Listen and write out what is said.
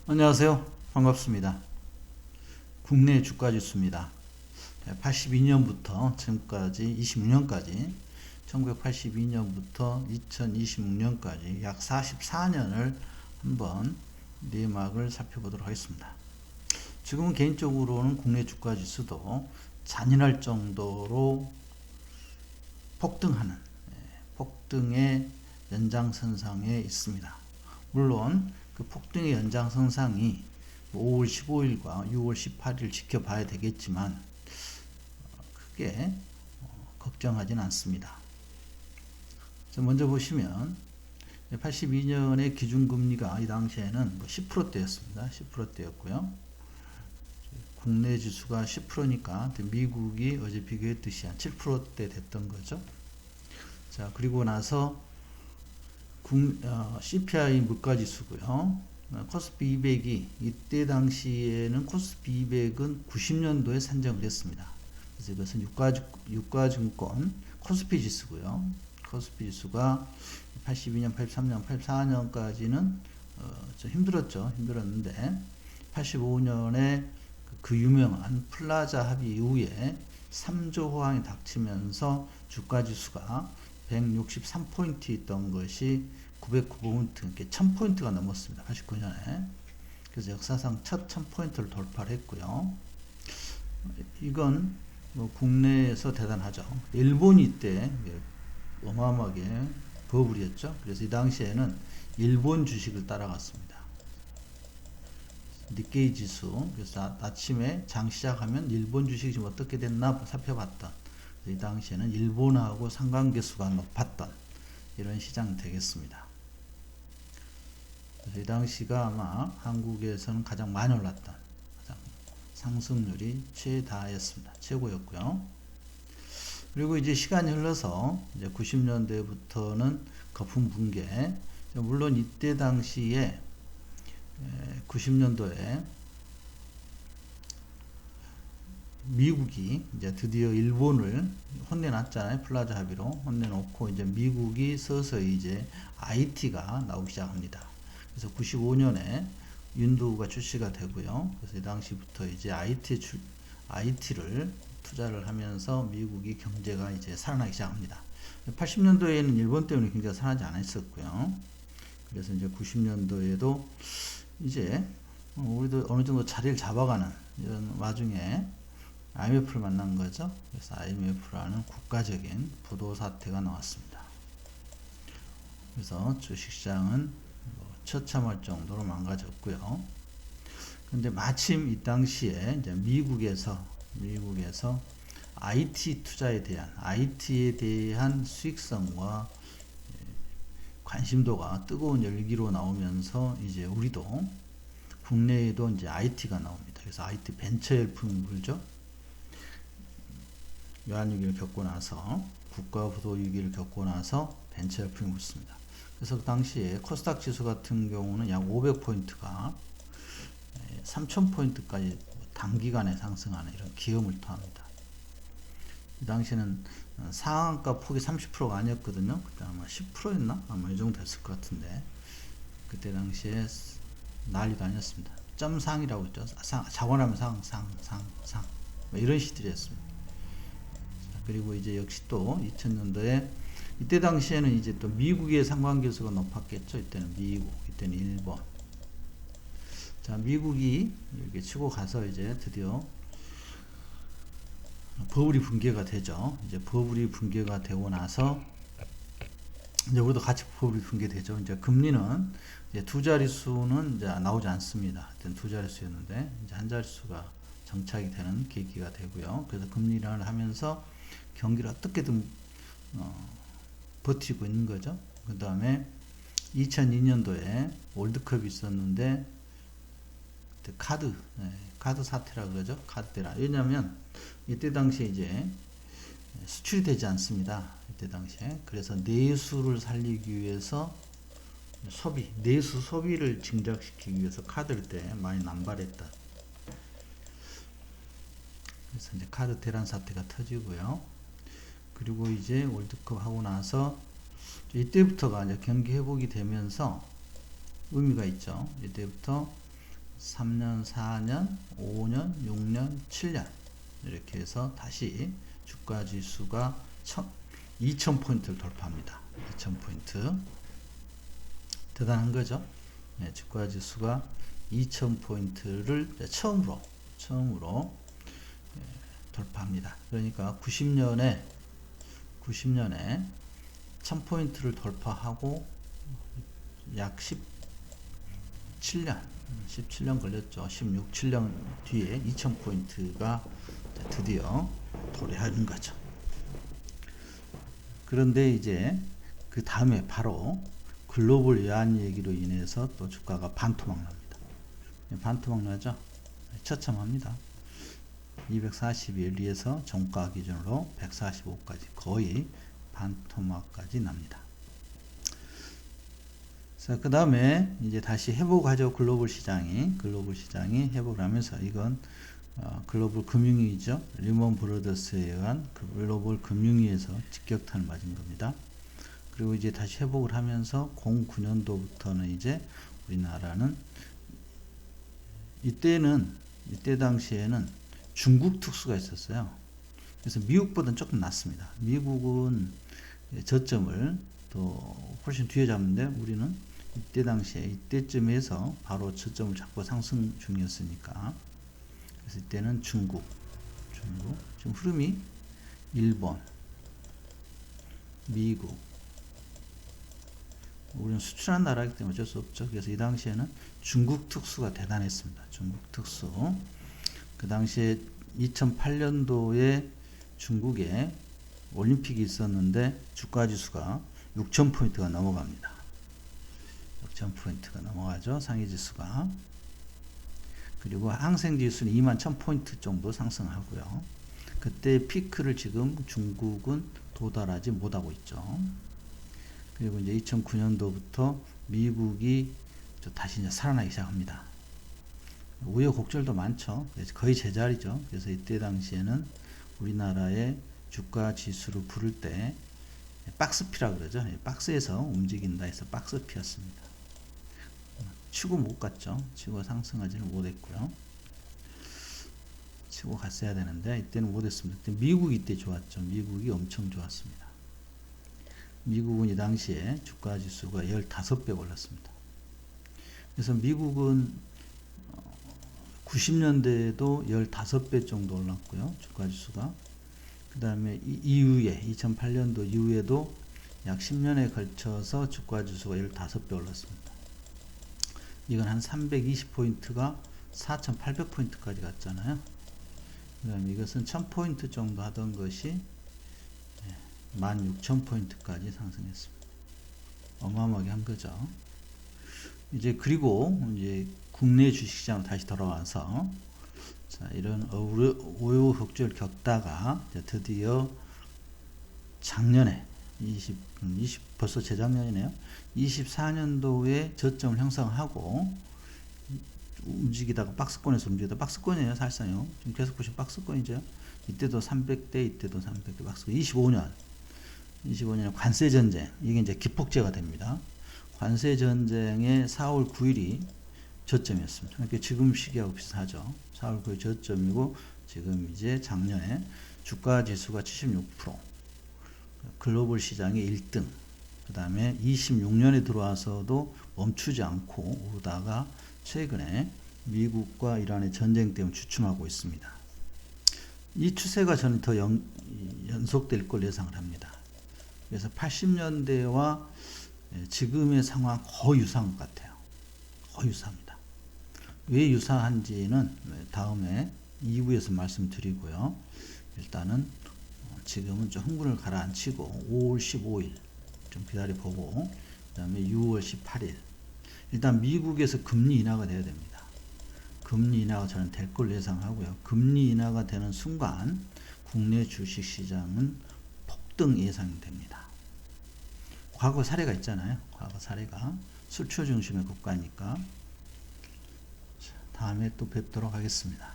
안녕하세요. 반갑습니다. 국내 주가 지수입니다. 82년부터 지금까지 26년까지 1982년부터 2026년까지 약 44년을 한번 내막을 살펴보도록 하겠습니다. 지금은 개인적으로는 국내 주가 지수도 잔인할 정도로 폭등하는 폭등의 연장선상에 있습니다. 물론 그 폭등의 연장선상이 5월 15일과 6월 18일 지켜봐야 되겠지만 크게 걱정하진 않습니다. 먼저 보시면 82년의 기준금리가 이 당시에는 10%대였습니다. 10%대였고요. 국내 지수가 10%니까 미국이 어제 비교했듯이 한 7%대 됐던 거죠. 자, 그리고 나서 CPI 물가지수고요. 코스피 200이 이때 당시에는 코스피 200은 90년도에 산정을 했습니다. 그래서 이것은 유가증권 코스피 지수고요. 코스피 지수가 82년, 83년, 84년까지는 좀 힘들었는데 85년에 그 유명한 플라자 합의 이후에 3조 호황이 닥치면서 주가지수가 163포인트 있던 것이 909포인트, 1000포인트가 넘었습니다. 89년에. 그래서 역사상 첫 1000포인트를 돌파를 했고요. 이건 국내에서 대단하죠. 일본이 이때 어마어마하게 버블이었죠. 그래서 이 당시에는 일본 주식을 따라갔습니다. 니케이 지수. 그래서 아침에 장 시작하면 일본 주식이 지금 어떻게 됐나 살펴봤던, 이 당시에는 일본하고 상관계수가 높았던 이런 시장이 되겠습니다. 그래서 이 당시가 아마 한국에서는 가장 많이 올랐던, 가장 상승률이 최다였습니다. 최고였고요. 그리고 이제 시간이 흘러서 이제 90년대부터는 거품 붕괴. 물론 이때 당시에 90년도에 미국이 이제 드디어 일본을 혼내놨잖아요. 플라자 합의로 혼내놓고 이제 미국이 서서히 이제 IT가 나오기 시작합니다. 그래서 95년에 윤도우가 출시가 되고요. 그래서 이 당시부터 이제 IT를 투자를 하면서 미국이 경제가 이제 살아나기 시작합니다. 80년도에는 일본 때문에 경제가 살아나지 않았었고요. 그래서 이제 90년도에도 이제 우리도 어느 정도 자리를 잡아가는 이런 와중에 IMF를 만난 거죠. 그래서 IMF라는 국가적인 부도 사태가 나왔습니다. 그래서 주식시장은 처참할 정도로 망가졌고요. 근데 마침 이 당시에 이제 미국에서 IT에 대한 수익성과 관심도가 뜨거운 열기로 나오면서 이제 우리도 국내에도 이제 IT가 나옵니다. 그래서 IT 벤처 열풍이 불죠. 외환위기를 겪고 나서, 국가부도위기를 겪고 나서 벤처 열풍이 불습니다. 그래서 그 당시에 코스닥 지수 같은 경우는 약 500포인트가 3000포인트까지 단기간에 상승하는 이런 기염을 토합니다. 이 당시에는 상한가 폭이 30%가 아니었거든요. 그때 아마 10%였나? 아마 이 정도 됐을 것 같은데, 그때 당시에 난리도 아니었습니다. 점상이라고 했죠. 자원하면 상. 뭐 이런 시들이었습니다. 그리고 이제 역시 또 2000년도에 이때 당시에는 이제 또 미국의 상관계수가 높았겠죠. 이때는 미국, 이때는 일본. 자, 미국이 이렇게 치고 가서 이제 드디어 버블이 붕괴가 되죠. 이제 버블이 붕괴가 되고 나서 이제 우리도 같이 버블이 붕괴되죠. 이제 금리는 이제 두 자릿수는 이제 나오지 않습니다. 그때는 두 자릿수였는데 이제 한 자릿수가 정착이 되는 계기가 되고요. 그래서 금리 인하를 하면서 경기를 어떻게든 버티고 있는 거죠. 그 다음에 2002년도에 월드컵이 있었는데 카드 사태라 그러죠. 카드 대란. 왜냐하면 이때 당시에 이제 수출이 되지 않습니다. 이때 당시에. 그래서 내수를 살리기 위해서 내수 소비를 증작시키기 위해서 카드를 때 많이 남발했다. 그래서 이제 카드 대란 사태가 터지고요. 그리고 이제 월드컵 하고 나서 이때부터가 이제 경기 회복이 되면서 의미가 있죠. 이때부터 3년, 4년, 5년, 6년, 7년 이렇게 해서 다시 주가 지수가 2000포인트를 돌파합니다. 2000포인트. 대단한 거죠. 네, 주가 지수가 2000포인트를 처음으로 돌파합니다. 그러니까 90년에 1000포인트를 돌파하고 약 17년 걸렸죠. 16, 7년 뒤에 2000포인트가 드디어 도래하는 거죠. 그런데 이제 그 다음에 바로 글로벌 외환 얘기로 인해서 또 주가가 반토막 납니다. 반토막 나죠. 처참합니다. 241에서 종가 기준으로 145까지 거의 반토막까지 납니다. 자, 그 다음에 이제 다시 회복하죠. 글로벌 시장이 회복을 하면서 이건 글로벌 금융위기죠. 리먼 브러더스에 의한 글로벌 금융위에서 직격탄을 맞은 겁니다. 그리고 이제 다시 회복을 하면서 09년도부터는 이제 우리나라는 이때 당시에는 중국 특수가 있었어요. 그래서 미국보다는 조금 낮습니다. 미국은 저점을 또 훨씬 뒤에 잡는데 우리는 이때 당시에 이때쯤에서 바로 저점을 잡고 상승 중이었으니까. 그래서 이때는 중국 지금 흐름이 일본, 미국. 우리는 수출하는 나라이기 때문에 어쩔 수 없죠. 그래서 이 당시에는 중국 특수가 대단했습니다. 중국 특수. 그 당시에 2008년도에 중국에 올림픽이 있었는데 주가 지수가 6000포인트가 넘어갑니다. 6000포인트가 넘어가죠. 상위 지수가. 그리고 항생 지수는 21,000포인트 정도 상승하고요. 그때 피크를 지금 중국은 도달하지 못하고 있죠. 그리고 이제 2009년도부터 미국이 다시 이제 살아나기 시작합니다. 우여곡절도 많죠. 거의 제자리죠. 그래서 이때 당시에는 우리나라의 주가 지수를 부를 때 박스피라 그러죠. 박스에서 움직인다 해서 박스피였습니다. 치고 못 갔죠. 치고 상승하지는 못했고요. 치고 갔어야 되는데 이때는 못했습니다. 그때 미국이 이때 좋았죠. 미국이 엄청 좋았습니다. 미국은 이 당시에 주가 지수가 15배 올랐습니다. 그래서 미국은 90년대에도 15배 정도 올랐고요. 주가 지수가. 그 다음에 이후에 2008년도 이후에도 약 10년에 걸쳐서 주가 지수가 15배 올랐습니다. 이건 한 320포인트가 4,800포인트까지 갔잖아요. 그 다음에 이것은 1000포인트 정도 하던 것이 16,000포인트까지 상승했습니다. 어마어마하게 한 거죠. 그리고 이제 국내 주식시장으로 다시 돌아와서 자, 이런 우여곡절 겪다가 드디어 작년에 벌써 재작년이네요. 24년도에 저점을 형성하고 움직이다가 박스권에서 움직이다 박스권이에요. 사실상요. 지금 계속 보시면 박스권이죠. 이때도 300대, 이때도 300대 박스권. 25년에 관세 전쟁. 이게 이제 기폭제가 됩니다. 관세 전쟁의 4월 9일이 저점이었습니다. 그러니까 지금 시기하고 비슷하죠. 4월 9일 저점이고 지금 이제 작년에 주가 지수가 76%, 글로벌 시장의 1등. 그 다음에 26년에 들어와서도 멈추지 않고 오르다가 최근에 미국과 이란의 전쟁 때문에 주춤하고 있습니다. 이 추세가 저는 더 연속될 걸 예상을 합니다. 그래서 80년대와 지금의 상황 거의 유사한 것 같아요. 거의 유사합니다. 왜 유사한지는 다음에 2부에서 말씀드리고요. 일단은 지금은 좀 흥분을 가라앉히고 5월 15일 좀 기다려보고 그 다음에 6월 18일 일단 미국에서 금리 인하가 돼야 됩니다. 금리 인하가 저는 될 걸로 예상하고요. 금리 인하가 되는 순간 국내 주식시장은 폭등 예상됩니다. 과거 사례가 있잖아요. 과거 사례가 수출 중심의 국가니까. 다음에 또 뵙도록 하겠습니다.